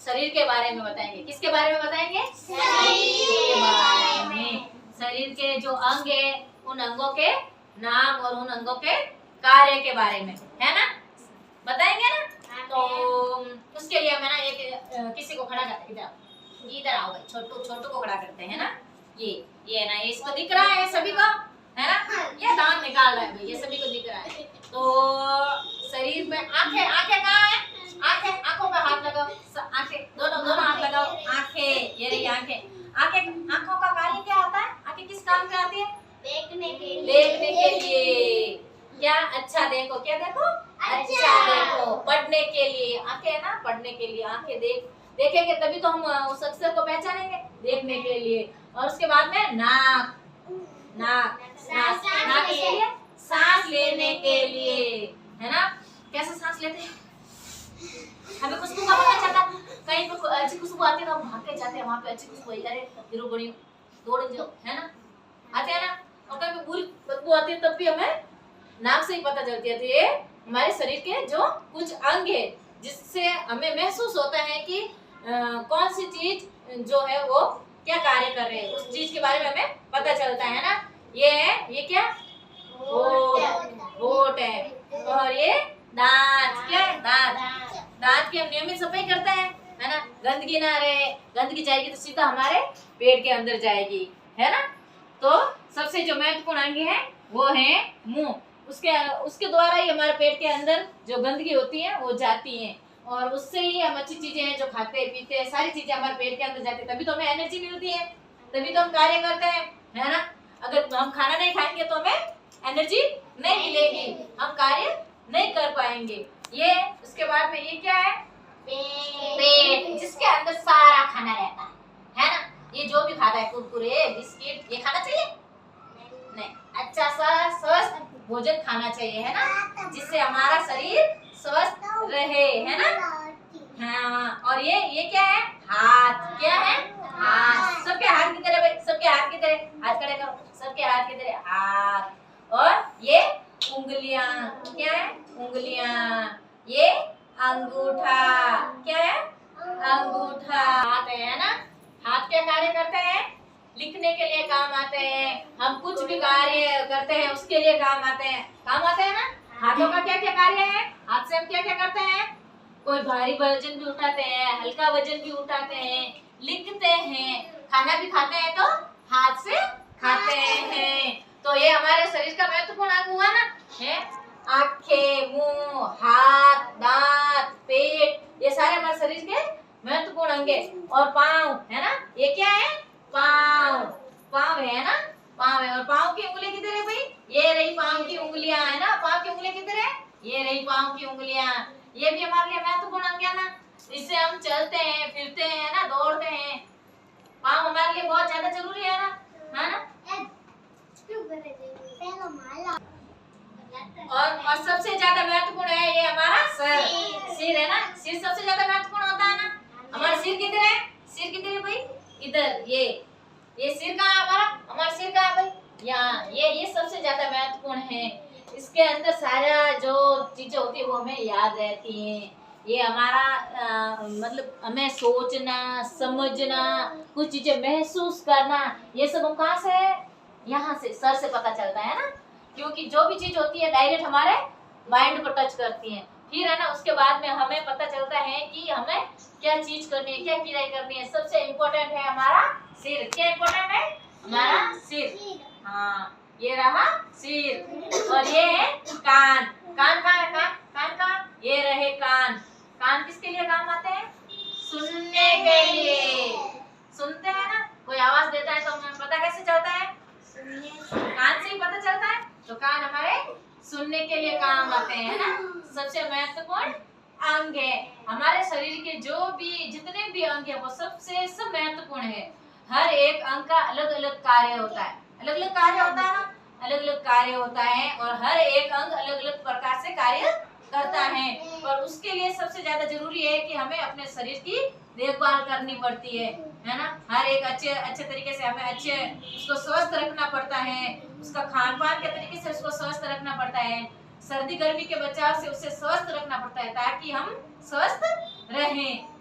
शरीर के बारे में बताएंगे। किसके बारे में बताएंगे? शरीर के बारे में। शरीर के जो अंग है उन अंगों के नाम और उन अंगों के कार्य के बारे में, है ना, बताएंगे ना। तो उसके लिए मैं ना एक किसी को खड़ा करते, इधर आओ भाई, छोटू छोटू को खड़ा करते हैं ना। ये ना, ये इसको दिख रहा है सभी को, है ना, ये दांत निकाल रहा है भाई, ये सभी को दिख रहा है। तो शरीर में आंखें, आंखें कहाँ है? आंखें, आंखों पे हाथ लगाओ, आंखें दोनों दोनों हाथ लगाओ। आंखें, ये रही आंखें। आंखें, आंखों का कार्य क्या होता है? आंखें किस काम पे आती है? देखने के लिए। देखने के लिए। क्या? अच्छा देखो, क्या देखो? अच्छा देखो। पढ़ने के लिए आंखें है ना, पढ़ने के लिए आंखें देखेंगे तभी तो हम उस अक्षर को पहचानेंगे, देखने के लिए। और उसके बाद में नाक, नाक नाक किसके लिए? सांस लेने के लिए, है ना। कैसे सांस लेते हैं? हमें खुशबू का पता चलता, कहीं पे अच्छी खुशबू आती है तो हम भाग के जाते हैं, वहां पे अच्छी खुशबू आई, अरे गिरो बड़ी दौड़ जाओ, है ना, आते हैं ना। और कहीं पे बुरी खुशबू आती है तब भी हमें नाक से ही पता चलती है। तो ये हमारे शरीर के जो कुछ अंग है जिससे हमें महसूस होता है कि कौन सी चीज जो है वो क्या कार्य कर रहे हैं, उस चीज के बारे में हमें पता चलता है ना। ये है, ये क्या? होठ है। और ये दांत, क्या है? दांत। दांत की हम नियमित सफाई करते हैं, है ना, गंदगी ना रहे। गंदगी जाएगी तो सीधा हमारे पेट के अंदर जाएगी, है ना। तो सबसे जो महत्वपूर्ण अंग है वो है मुंह। उसके द्वारा ही हमारे पेट के अंदर जो गंदगी होती है वो जाती है, और उससे ही हम अच्छी चीजें हैं जो खाते हैं पीते हैं, सारी चीजें हमारे पेट के अंदर जाती है, तभी तो हमें एनर्जी मिलती है, तभी तो हम कार्य करते हैं, है ना। अगर हम खाना नहीं खाएंगे तो हमें एनर्जी नहीं मिलेगी, हम कार्य नहीं कर पाएंगे। ये उसके बाद में ये क्या है? पेट, जिसके अंदर सारा खाना रहता है ना। ये जो भी खाता है, कुरकुरे, बिस्किट, ये खाना चाहिए नहीं। अच्छा सा स्वस्थ भोजन खाना चाहिए, है ना, जिससे हमारा शरीर स्वस्थ रहे, है ना। हाँ, और ये क्या है? हाथ। क्या है? हाथ। सबके हाथ की तरह भाई, सबके हाथ की तरह हाथ खड़े करो, सबके हाथ की तरह हाथ। और ये उंगलियां, क्या है? उंगलियां। ये अंगूठा, क्या है? अंगूठा। हाथ है ना। हाथ क्या कार्य करते हैं? लिखने के लिए काम आते हैं, हम कुछ भी कार्य करते हैं उसके लिए काम आते हैं ना। हाथों का क्या क्या कार्य है? हाथ से हम क्या क्या करते हैं? कोई भारी वजन भी उठाते हैं, हल्का वजन भी उठाते हैं, लिखते हैं, खाना भी खाते हैं तो हाथ से खाते हैं। तो ये हमारे शरीर का महत्वपूर्ण अंग हुआ ना, है। आंखें, मुंह, हाथ, दांत, पेट, ये सारे हमारे शरीर के महत्वपूर्ण अंग है। और पाँव, है ना, ये क्या है? पाँव। पाँव है ना, पाँव है। और पाँव की उंगली किधर है भाई? ये रही पाँव की उंगलियां, है ना। पाँव की उंगलियां किधर है? ये रही पाँव की उंगलियां। ये भी हमारे लिए महत्वपूर्ण अंग है ना, इससे हम चलते हैं, फिरते हैं ना, दौड़ते हैं। पाँव हमारे लिए बहुत ज्यादा जरूरी है ना, है ना। और सबसे ज्यादा महत्वपूर्ण है ये हमारा सिर है ना। सिर सबसे ज्यादा महत्वपूर्ण होता है ना। हमारा सिर किधर है? सिर किधर है भाई? इधर। ये सिर कहाँ है हमारा? हमारा सिर कहाँ है भाई? यहाँ। ये सबसे ज्यादा महत्वपूर्ण है। इसके अंदर सारा जो चीजें होती है वो हमें याद रहती हैं। ये हमारा मतलब हमें सोचना, समझना, कुछ चीजें महसूस करना, ये सब हम कहाँ से? यहाँ से, सर से पता चलता है ना। क्योंकि जो भी चीज होती है डायरेक्ट हमारे माइंड को टच करती है, फिर है ना उसके बाद में हमें पता चलता है कि हमें क्या चीज करनी है, क्या क्रिया करनी है। सबसे इम्पोर्टेंट है हमारा सिर। क्या इम्पोर्टेंट है? हमारा सिर। हाँ, ये रहा सिर। और ये है कान। कान कहाँ है? कान कहाँ? ये रहे कान। कान किसके लिए काम आते हैं? सुनने के लिए। सुनते हैं ना, कोई आवाज देता है तो हमें पता कैसे चलता है? कान से ही पता चलता है। तो कान हमारे सुनने के लिए काम आते हैं, है ना। सबसे महत्वपूर्ण अंग है हमारे शरीर के। जो भी जितने भी अंग है वो सब महत्वपूर्ण है। हर एक अंग का अलग अलग कार्य होता है, अलग अलग कार्य होता है ना, अलग अलग कार्य होता है। और हर एक अंग अलग अलग प्रकार से कार्य करता है। और उसके लिए सबसे ज्यादा जरूरी है कि हमें अपने शरीर की देखभाल करनी पड़ती है ना। हर एक अच्छे तरीके से हमें उसको स्वस्थ रखना पड़ता है। उसका खान पान के तरीके से उसको स्वस्थ रखना पड़ता है। सर्दी गर्मी के बचाव से उसे स्वस्थ रखना पड़ता है ताकि हम स्वस्थ रहें।